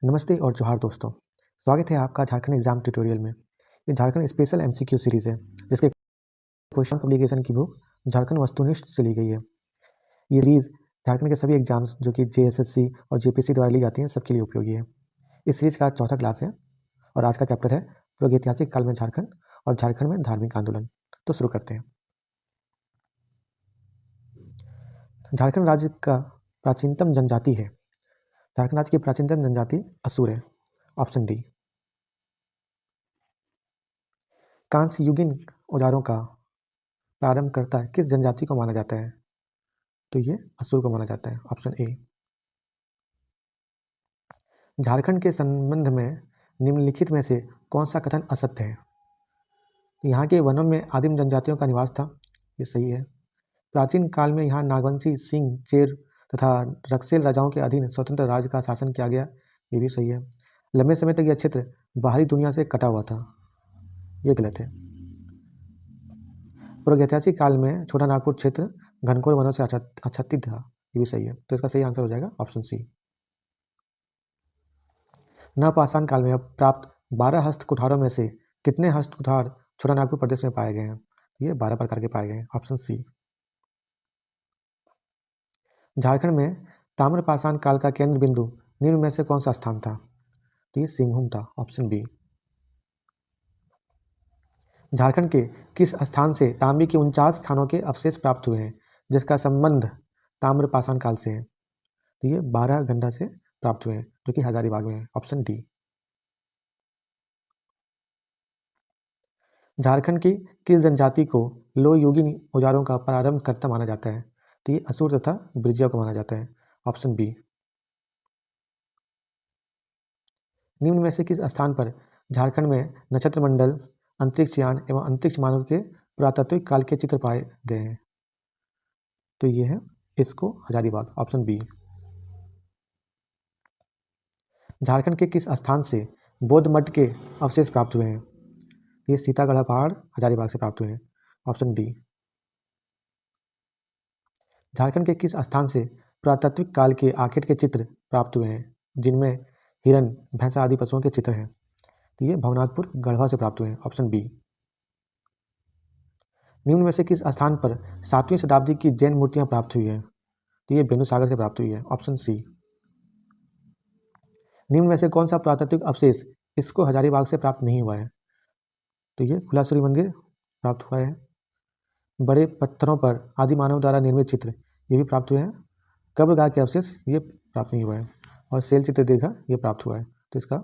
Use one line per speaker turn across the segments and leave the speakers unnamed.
नमस्ते और जोहार दोस्तों। स्वागत है आपका झारखंड एग्जाम ट्यूटोरियल में। ये झारखंड स्पेशल एमसीक्यू सीरीज़ है जिसके क्वेश्चन पब्लिकेशन की बुक झारखंड वस्तुनिष्ठ से ली गई है। ये सीरीज़ झारखंड के सभी एग्जाम्स जो कि जेएसएससी और जेपीएससी द्वारा ली जाती हैं सबके लिए उपयोगी है। इस सीरीज़ का चौथा क्लास है और आज का चैप्टर है प्रागैतिहासिक काल में झारखंड और झारखंड में धार्मिक आंदोलन। तो शुरू करते हैं। झारखंड राज्य का प्राचीनतम जनजाति है। झारखंड राज्य की प्राचीनतम जनजाति असुर है। Option D. कांस्य युगीन औजारों का प्रारंभकर्ता किस जनजाति को माना जाता है? तो ये असुर को माना जाता है। Option A. झारखंड के संबंध में निम्नलिखित में से कौन सा कथन असत्य है? यहाँ के वनों में आदिम जनजातियों का निवास था। ये सही है। प्राचीन काल में यहाँ नागवंशी, सिंह, चेर तथा रक्सेल राजाओं के अधीन स्वतंत्र राज्य का शासन किया गया। ये भी सही है। लंबे समय तक यह क्षेत्र बाहरी दुनिया से कटा हुआ था। ये गलत है। प्रागैतिहासिक काल में छोटा नागपुर क्षेत्र घनघोर वनों से आच्छादित था। ये भी सही है। तो इसका सही आंसर हो जाएगा ऑप्शन सी। नवपाषाण काल में प्राप्त 12 हस्त कुठारों में से कितने हस्त कुठार छोटा नागपुर प्रदेश में पाए गए हैं? ये 12 प्रकार के पाए गए हैं। ऑप्शन सी। झारखंड में ताम्रपाषाण काल का केंद्र बिंदु निम्न में से कौन सा स्थान था? तो ये सिंहभूम था। Option B. झारखंड के किस स्थान से तांबे के 49 खानों के अवशेष प्राप्त हुए हैं जिसका संबंध ताम्रपाषाण काल से है? तो ये 12 गंडा से प्राप्त हुए हैं जो कि हजारीबाग में है। Option D. झारखंड की किस जनजाति को लोह युगीन औजारों का प्रारंभकर्ता माना जाता है? तो ये असुर तथा ब्रिजिया को माना जाता है। Option B. निम्न में से किस स्थान पर झारखंड में नक्षत्र मंडल, अंतरिक्ष यान एवं अंतरिक्ष मानव के पुरातात्विक काल के चित्र पाए गए हैं? तो ये है इसको हजारीबाग। Option B. झारखंड के किस स्थान से बौद्ध मठ के अवशेष प्राप्त हुए हैं? ये सीतागढ़ पहाड़ हजारीबाग से प्राप्त हुए हैं। Option D. झारखंड के किस स्थान से पुरातात्विक काल के आखेट के चित्र प्राप्त हुए हैं जिनमें हिरन, भैंसा आदि पशुओं के चित्र हैं? तो ये भवनाथपुर गढ़वा से प्राप्त हुए हैं। Option B. निम्न में से किस स्थान पर 7वीं शताब्दी की जैन मूर्तियां प्राप्त हुई हैं? तो ये बेनुसागर से प्राप्त हुई है। Option C. निम्न में से कौन सा पुरातात्विक अवशेष इसको हजारीबाग से प्राप्त नहीं हुआ है? तो ये खुला सूर्य मंदिर प्राप्त हुआ है। बड़े पत्थरों पर आदि मानव द्वारा निर्मित चित्र ये भी प्राप्त हुए हैं। कब्रगाह के अवशेष ये प्राप्त नहीं हुआ है और शैल चित्र दीर्घा ये प्राप्त हुआ है। तो इसका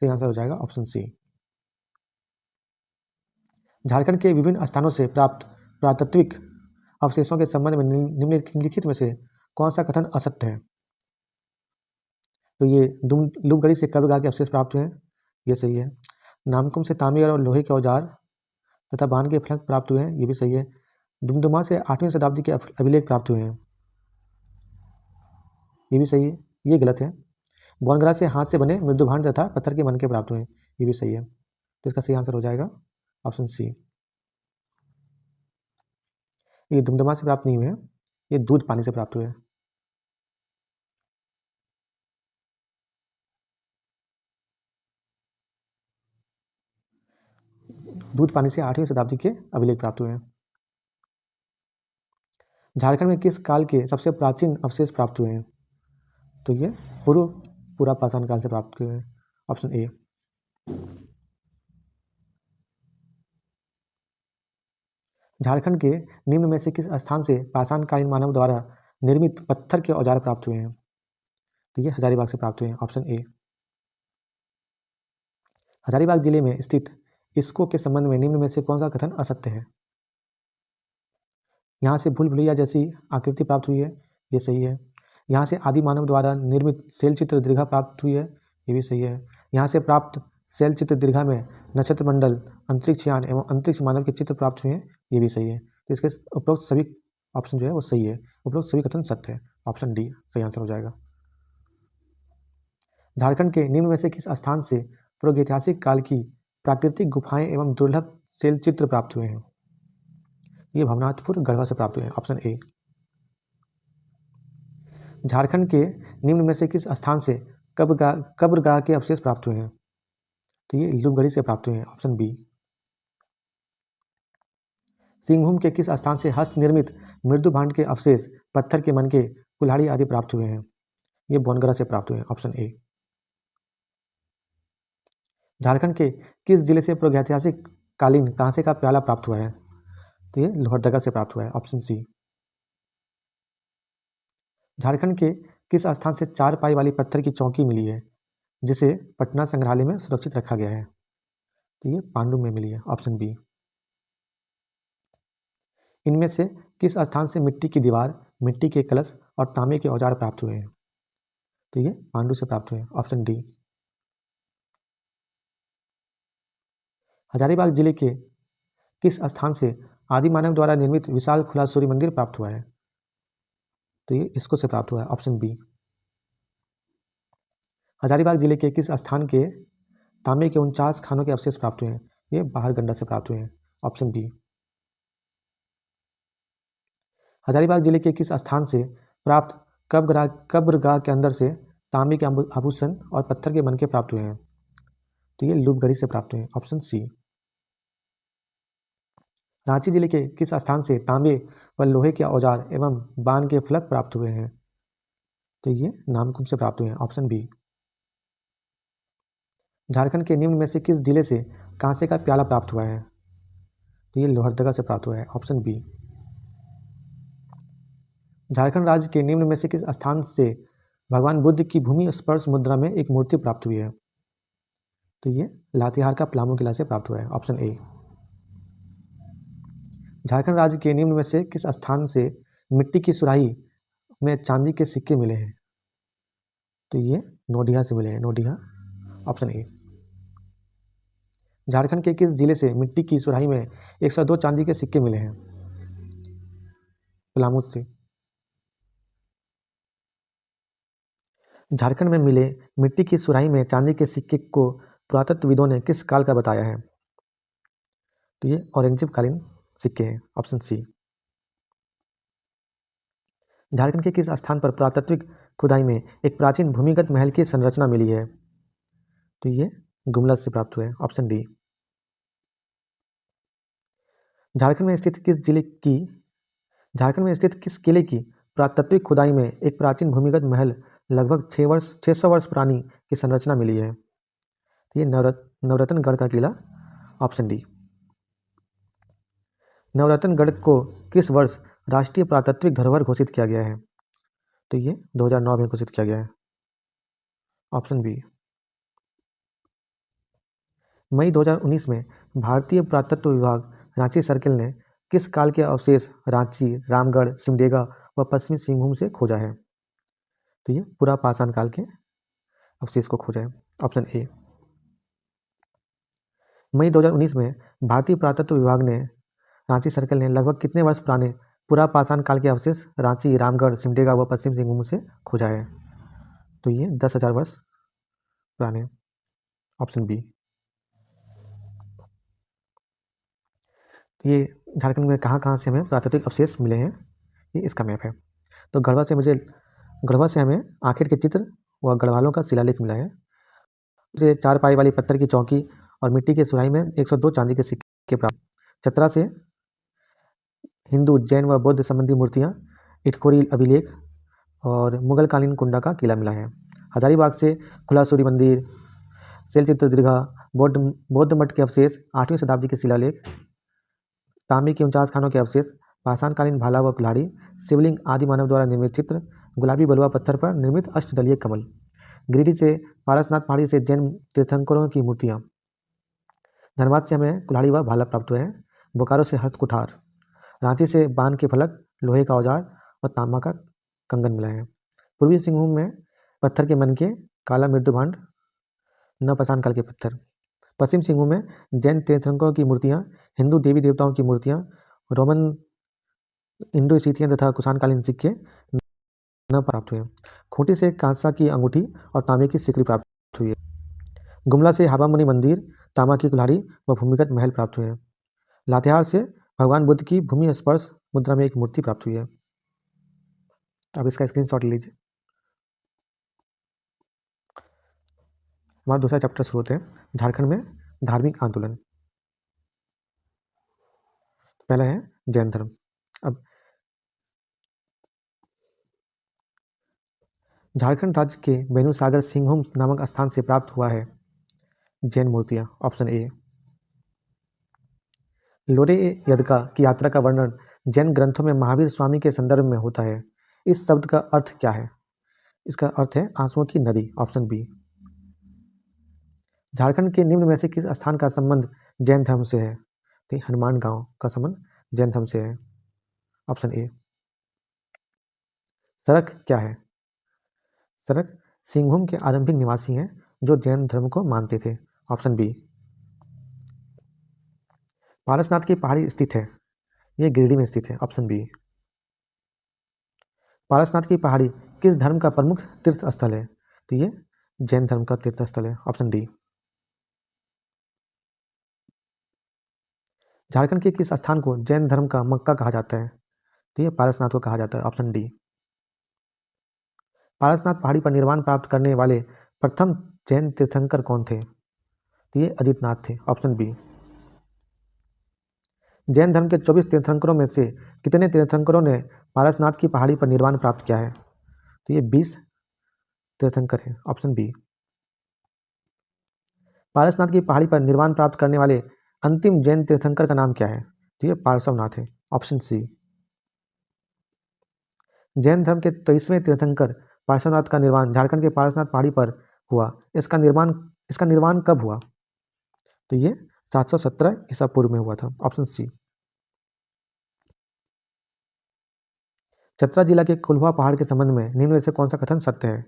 सही आंसर हो जाएगा ऑप्शन सी। झारखंड के विभिन्न स्थानों से प्राप्त पुरातात्विक अवशेषों के संबंध में निम्नलिखित में से कौन सा कथन असत्य है? तो ये लुबगढ़ी से कब्रगाह के अवशेष प्राप्त हुए हैं। ये सही है। नामकुम से तांबे और लोहे के औजार तथा बाण के फलक प्राप्त हुए हैं। ये भी सही है। डुमडुमा से 8वीं शताब्दी के अभिलेख प्राप्त हुए हैं। ये भी सही है। ये गलत है। बोनगरा से हाथ से बने मृदुभांड तथा पत्थर के मनके प्राप्त हुए हैं। ये भी सही है। तो इसका सही आंसर हो जाएगा ऑप्शन सी। ये डुमडुमा से प्राप्त नहीं हुए हैं। ये दूध पानी से प्राप्त हुए हैं। दूध पानी से 8वीं शताब्दी के अभिलेख प्राप्त हुए हैं। झारखंड में किस काल के सबसे प्राचीन अवशेष प्राप्त हुए हैं? तो ये पुरापाषाण काल से प्राप्त हुए हैं। Option A. झारखंड के निम्न में से किस स्थान से पाषाणकालीन मानव द्वारा निर्मित पत्थर के औजार प्राप्त हुए हैं? तो ये हजारीबाग से प्राप्त हुए हैं। Option A. हजारीबाग जिले में स्थित इसको के संबंध में निम्न में से कौन सा कथन असत्य है? यहाँ से भूल भुलैया जैसी आकृति प्राप्त हुई है। ये सही है। यहाँ से आदि मानव द्वारा निर्मित शैल चित्र दीर्घा प्राप्त हुई है। ये भी सही है। यहाँ से प्राप्त शैल चित्र दीर्घा में नक्षत्र मंडल, अंतरिक्ष यान एवं अंतरिक्ष मानव के चित्र प्राप्त हुए हैं। ये भी सही है। तो इसके उपरोक्त सभी ऑप्शन जो है वो सही है। उपरोक्त सभी कथन सत्य है। ऑप्शन डी सही आंसर हो जाएगा। झारखंड के निम्न में से किस स्थान से प्रागैतिहासिक काल की प्राकृतिक गुफाएं एवं दुर्लभ शैल चित्र प्राप्त हुए हैं? ये भवनाथपुर गढ़वा से प्राप्त हुए हैं। Option A. झारखंड के निम्न में से किस स्थान से कब्रगाह के अवशेष प्राप्त हुए हैं? तो ये ईल्लुगढ़ी से प्राप्त हुए हैं, ऑप्शन बी। सिंहभूम के किस स्थान से हस्त निर्मित मृदु भांड के अवशेष, पत्थर के मनके, कुल्हाड़ी आदि प्राप्त हुए हैं? ये बोनगरा से प्राप्त हुए हैं, ऑप्शन ए। झारखंड के किस जिले से प्रागैतिहासिक कालीन कांसे का प्याला प्राप्त हुआ है? तो ये लोहरदगा से प्राप्त हुआ है, ऑप्शन सी। झारखंड के किस स्थान से 4 पाई वाली पत्थर की चौकी मिली है, जिसे पटना संग्रहालय में सुरक्षित रखा गया है? तो ये पांडु में मिली है, ऑप्शन बी। इनमें से किस स्थान से मिट्टी की दीवार, मिट्टी के कलश और तांबे के औजार प्राप्त हुए हैं? तो ये पांडु से प्राप्त हुए हैं, ऑप्शन डी। हजारीबाग जिले के किस स्थान से आदि मानव द्वारा निर्मित विशाल खुला सूर्य मंदिर प्राप्त हुआ है? तो ये इसको से प्राप्त हुआ है, ऑप्शन बी। हजारीबाग जिले के किस स्थान के तांबे के 49 खानों के अवशेष प्राप्त हुए हैं? ये बाहरगंडा से प्राप्त हुए हैं, ऑप्शन बी। हजारीबाग जिले के किस स्थान से प्राप्त कब्रगाह के अंदर से तांबे के आभूषण और पत्थर के मनके प्राप्त हुए हैं? तो ये लूपगढ़ी से प्राप्त हुए हैं, ऑप्शन सी। रांची जिले के किस स्थान से तांबे व लोहे के औजार एवं बाण के फलक प्राप्त हुए हैं? तो ये नामकुम से प्राप्त हुए हैं, ऑप्शन बी। झारखंड के निम्न में से किस जिले से कांसे का प्याला प्राप्त हुआ है? तो ये लोहरदगा से प्राप्त हुआ है, ऑप्शन बी। झारखंड राज्य के निम्न में से किस स्थान से भगवान बुद्ध की भूमि स्पर्श मुद्रा में एक मूर्ति प्राप्त हुई है? तो ये लातेहार का पलामू किला से प्राप्त हुआ है, ऑप्शन ए। झारखंड राज्य के निम्न में से किस स्थान से मिट्टी की सुराही में चांदी के सिक्के मिले हैं? तो ये नोडिया से मिले हैं, नोडिया, ऑप्शन ए। झारखंड के किस जिले से मिट्टी की सुराही में 102 चांदी के सिक्के मिले हैं? पलामू से। झारखंड में मिले मिट्टी की सुराही में चांदी के सिक्के को पुरातत्वविदों ने किस काल का बताया है? तो ये औरंगजेबकालीन सिक्के हैं, ऑप्शन सी। झारखंड के किस स्थान पर पुरातात्विक खुदाई में एक प्राचीन भूमिगत महल की संरचना मिली है? तो ये गुमला से प्राप्त हुए, ऑप्शन डी। झारखंड में स्थित किस किले की पुरातात्विक खुदाई में एक प्राचीन भूमिगत महल लगभग 600 वर्ष पुरानी की संरचना मिली है? ये नवरत्नगढ़ का किला, ऑप्शन डी। नवरत्नगढ़ को किस वर्ष राष्ट्रीय पुरातात्विक धरोहर घोषित किया गया है? तो ये 2009 में घोषित किया गया है, ऑप्शन बी। मई 2019 में भारतीय पुरातत्व विभाग रांची सर्किल ने किस काल के अवशेष रांची, रामगढ़, सिमडेगा व पश्चिमी सिंहभूम से खोजा है? तो ये पूरा पाषाण काल के अवशेष को खोजा है, ऑप्शन ए। मई 2019 में भारतीय पुरातत्व विभाग ने रांची सर्किल ने लगभग कितने वर्ष पुराने पूरा पाषाण काल के अवशेष रांची, रामगढ़, सिमडेगा व पश्चिम सिंहभूम से खोजा है? तो ये 10,000 वर्ष पुराने, ऑप्शन बी। ये झारखंड में कहाँ कहाँ से हमें पुरातात्विक अवशेष मिले हैं, ये इसका मैप है। तो गढ़वा से हमें आखिर के चित्र व गढ़वालों का शिलालेख मिला है। उसे 4 पाई वाली पत्थर की चौकी और मिट्टी की सुराही में 102 चांदी के सिक्के प्राप्त। चतरा से हिंदू, जैन व बौद्ध संबंधी मूर्तियाँ, इटखोरी अभिलेख और मुगलकालीन कुंडा का किला मिला है। हजारीबाग से खुला सूर्य मंदिर, शैलचित्र दीर्घा, बौद्ध मठ के अवशेष, 8वीं शताब्दी के शिलालेख, तांबे के 49 खानों के अवशेष, पाषाणकालीन भाला व कुल्हाड़ी, शिवलिंग आदि मानव द्वारा निर्मित चित्र, गुलाबी बलुआ पत्थर पर निर्मित अष्टदलीय कमल। गिरिडीह से पारसनाथ पहाड़ी से जैन तीर्थंकरों की मूर्तियाँ। धनबाद से हमें कुल्हाड़ी व भाला प्राप्त हुए हैं। बोकारो से हस्त कुठार। रांची से बाण के फलक, लोहे का औजार और तांबा का कंगन मिला है। पूर्वी सिंहभूम में पत्थर के मनके, काला मृदुभांड, नवपाषाण काल के पत्थर। पश्चिम सिंहभूम में जैन तीर्थंकरों की मूर्तियाँ, हिंदू देवी देवताओं की मूर्तियाँ, रोमन, इंडो सीथियन तथा कुषाणकालीन सिक्के न प्राप्त हुए। खूंटी से कांसा की अंगूठी और तांबे की सिकड़ी प्राप्त हुई है। गुमला से हाबामुनि मंदिर, तांबा की कुल्हाड़ी व भूमिगत महल प्राप्त हुए हैं। लातेहार से भगवान बुद्ध की भूमि स्पर्श मुद्रा में एक मूर्ति प्राप्त हुई है। अब इसका स्क्रीनशॉट लीजिए। हमारा दूसरा चैप्टर शुरू होते हैं झारखंड में धार्मिक आंदोलन। पहला है जैन धर्म। अब झारखंड राज्य के बेनुसागर सिंहभूम नामक स्थान से प्राप्त हुआ है जैन मूर्तियां। Option A. लोरे यदका की यात्रा का वर्णन जैन ग्रंथों में महावीर स्वामी के संदर्भ में होता है। इस शब्द का अर्थ क्या है? इसका अर्थ है आंसुओं की नदी। Option B. झारखंड के निम्न में से किस स्थान का संबंध जैन धर्म से है? तो हनुमान गांव का संबंध जैन धर्म से है। Option A. सरक क्या है? सरक सिंहभूम के आरंभिक निवासी हैं जो जैन धर्म को मानते थे। Option B. पारसनाथ की पहाड़ी स्थित है, यह गिरिडीह में स्थित है। Option B. पारसनाथ की पहाड़ी किस धर्म का प्रमुख तीर्थ स्थल है? तो ये जैन धर्म का तीर्थ स्थल है। Option D. झारखंड के किस स्थान को जैन धर्म का मक्का कहा जाता है? तो ये पारसनाथ को कहा जाता है। Option D. पारसनाथ पहाड़ी पर निर्वाण प्राप्त करने वाले प्रथम जैन तीर्थंकर कौन थे? तो ये अजितनाथ थे। Option B. जैन धर्म के 24 तीर्थंकरों में से कितने तीर्थंकरों ने पारसनाथ की पहाड़ी पर निर्वाण प्राप्त किया है? तो ये 20 तीर्थंकर हैं। Option B. पारसनाथ की पहाड़ी पर निर्वाण प्राप्त करने वाले अंतिम जैन तीर्थंकर का नाम क्या है? तो ये पार्श्वनाथ है। ऑप्शन सी। जैन धर्म के 23वें तीर्थंकर पार्श्वनाथ का निर्वाण झारखंड के पारसनाथ पहाड़ी पर हुआ। इसका निर्माण कब हुआ? तो ये 717 ईसा पूर्व में हुआ था। Option C. चतरा जिला के कोल्हुआ पहाड़ के संबंध में निम्न में से कौन सा कथन सत्य है?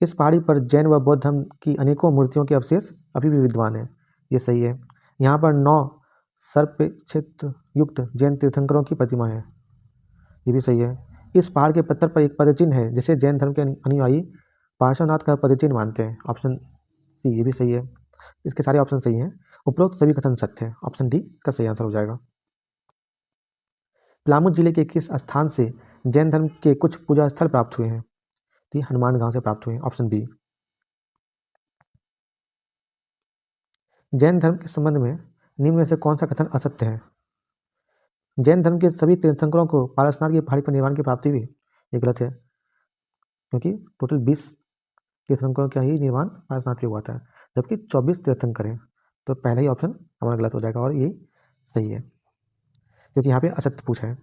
इस पहाड़ी पर जैन व बौद्ध धर्म की अनेकों मूर्तियों के अवशेष अभी भी विद्यमान है। ये सही है। यहाँ पर 9 सर्पक्षेत्र युक्त जैन तीर्थंकरों की प्रतिमा है। ये भी सही है। इस पहाड़ के पत्थर पर एक पदचिन्ह है जिसे जैन धर्म के अनुयायी पार्श्वनाथ का पदचिन्ह मानते हैं। Option C. ये भी सही है। इसके सारे ऑप्शन सही हैं। उपरोक्त सभी कथन सत्य है। ऑप्शन डी इसका सही आंसर हो जाएगा। पलामू जिले के किस स्थान से जैन धर्म के कुछ पूजा स्थल प्राप्त हुए हैं? तो ये हनुमान गांव से प्राप्त हुए हैं। Option B. जैन धर्म के संबंध में निम्न में से कौन सा कथन असत्य है? जैन धर्म के सभी तीर्थंकरों को पारसनाथ की पहाड़ी पर निर्वाण की प्राप्ति हुई। ये गलत है, क्योंकि टोटल 20 तीर्थंकरों का ही निर्माण पारसनाथ पे हुआ था, जबकि 24 तीर्थंकर हैं। तो पहला ही ऑप्शन हमारा गलत हो जाएगा और ये सही है, क्योंकि यहाँ पे असत्य पूछा है।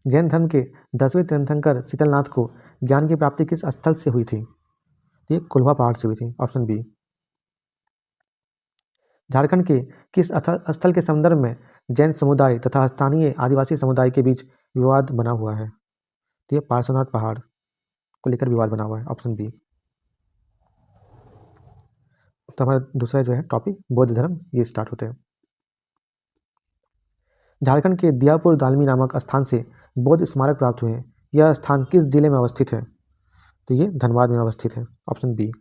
जैन धर्म के 10वें तीर्थंकर शीतलनाथ को ज्ञान की प्राप्ति किस स्थल से हुई थी? ये कोल्हुआ पहाड़ से हुई थी। Option B. झारखंड के किस स्थल के संदर्भ में जैन समुदाय तथा स्थानीय आदिवासी समुदाय के बीच विवाद बना हुआ है? तो ये पार्श्वनाथ पहाड़ को लेकर विवाद बना हुआ है। Option B. तो हमारा दूसरा जो है टॉपिक बौद्ध धर्म, ये स्टार्ट होते हैं। झारखंड के दियापुर दालमी नामक स्थान से बौद्ध स्मारक प्राप्त हुए हैं। यह स्थान किस जिले में अवस्थित है? तो ये धनबाद में अवस्थित है। Option B.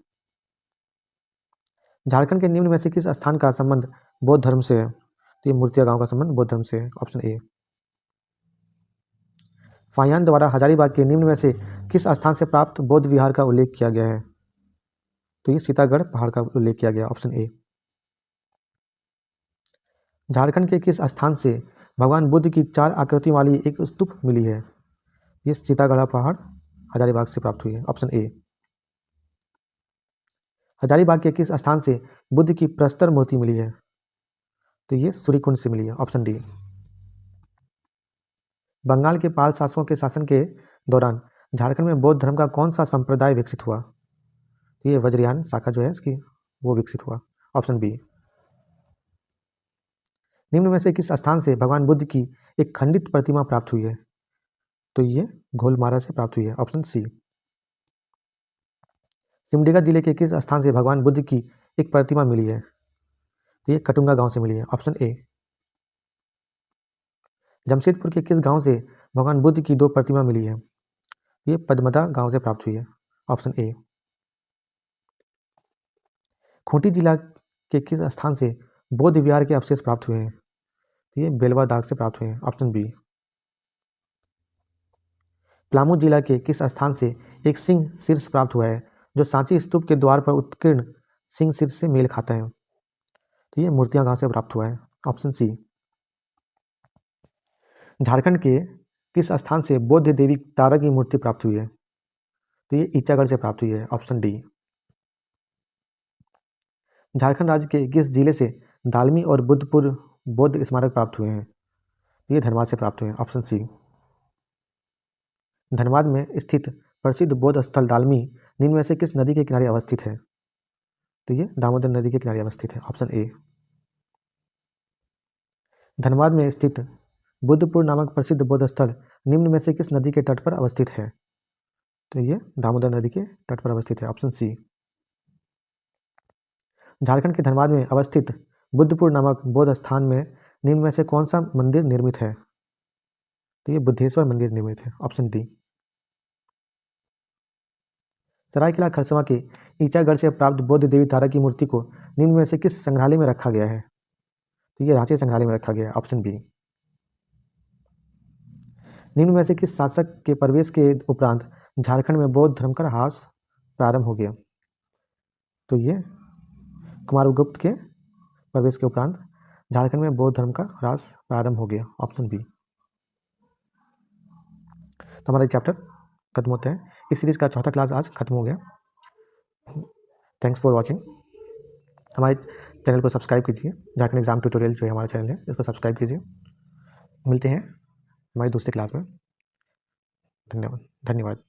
झारखंड के निम्न में से किस स्थान का संबंध बौद्ध धर्म से है? तो ये मूर्तिया गांव का संबंध बौद्ध धर्म से है। Option A. फायान द्वारा हजारीबाग के निम्न में से किस स्थान से प्राप्त बौद्ध विहार का उल्लेख किया गया है? तो ये सीतागढ़ पहाड़ का उल्लेख किया गया। Option A. झारखंड के किस स्थान से भगवान बुद्ध की 4 आकृतियों वाली एक स्तूप मिली है? ये सीतागढ़ पहाड़ हजारीबाग से प्राप्त हुई है। Option A. हजारीबाग के किस स्थान से बुद्ध की प्रस्तर मूर्ति मिली है? तो ये सूर्यकुंड से मिली है। Option D. बंगाल के पाल शासकों के शासन के दौरान झारखंड में बौद्ध धर्म का कौन सा संप्रदाय विकसित हुआ? तो ये वज्रयान शाखा जो है इसकी वो विकसित हुआ। Option B. निम्न में से किस स्थान से भगवान बुद्ध की एक खंडित प्रतिमा प्राप्त हुई है? तो ये घोलमारा से प्राप्त हुई है। ऑप्शन सी। सिमडेगा जिले के किस स्थान से भगवान बुद्ध की एक प्रतिमा मिली है? तो ये कटुंगा गांव से मिली है। Option A. जमशेदपुर के किस गांव से भगवान बुद्ध की 2 प्रतिमा मिली है? ये पद्मदा गांव से प्राप्त हुई है। Option A. खूंटी जिला के किस स्थान से बौद्ध विहार के अवशेष प्राप्त हुए हैं? ये बेलवा दाग से प्राप्त हुए हैं। Option B. पलामू जिला के किस स्थान से एक सिंह शीर्ष प्राप्त हुआ है जो सांची स्तूप के द्वार पर उत्कीर्ण सिंह शीर्ष से मेल खाता है? तो ये मूर्तियां कहाँ से प्राप्त हुआ है? ऑप्शन सी। झारखंड के किस स्थान से बौद्ध देवी तारा की मूर्ति प्राप्त हुई है? तो ये ईचागढ़ से प्राप्त हुई है। Option D. झारखंड राज्य के किस जिले से दालमी और बुद्धपुर बौद्ध स्मारक प्राप्त हुए हैं? ये धनबाद से प्राप्त हुए हैं। ऑप्शन सी। धनबाद में स्थित प्रसिद्ध बौद्ध स्थल दालमी निम्न में से किस नदी के किनारे अवस्थित है? तो ये दामोदर नदी के किनारे अवस्थित है। Option A. धनबाद में स्थित बुद्धपुर नामक प्रसिद्ध बौद्ध स्थल निम्न में से किस नदी के तट पर अवस्थित है? तो ये दामोदर नदी के तट पर अवस्थित है। ऑप्शन सी। झारखंड के धनबाद में अवस्थित बुद्धपुर नामक बौद्ध स्थान में निम्न में से कौन सा मंदिर निर्मित है? तो ये बुद्धेश्वर मंदिर निर्मित है। Option D. सरायकेला खरसावां के ईचागढ़ से प्राप्त बौद्ध देवी तारा की मूर्ति को निम्न में से किस संग्रहालय में रखा गया है? तो ये रांची संग्रहालय में रखा गया है। Option B. निम्न में से किस शासक के प्रवेश के उपरांत झारखंड में बौद्ध धर्म का ह्रास प्रारंभ हो गया? तो ये कुमारगुप्त के प्रवेश के उपरांत झारखंड में बौद्ध धर्म का ह्रास प्रारंभ हो गया। Option B. तो हमारा चैप्टर खत्म होता है। इस सीरीज़ का चौथा क्लास आज खत्म हो गया। Thanks for watching. हमारे चैनल को सब्सक्राइब कीजिए। झारखंड एग्जाम ट्यूटोरियल जो है हमारा चैनल है, इसको सब्सक्राइब कीजिए। मिलते हैं हमारी दूसरी क्लास में। धन्यवाद।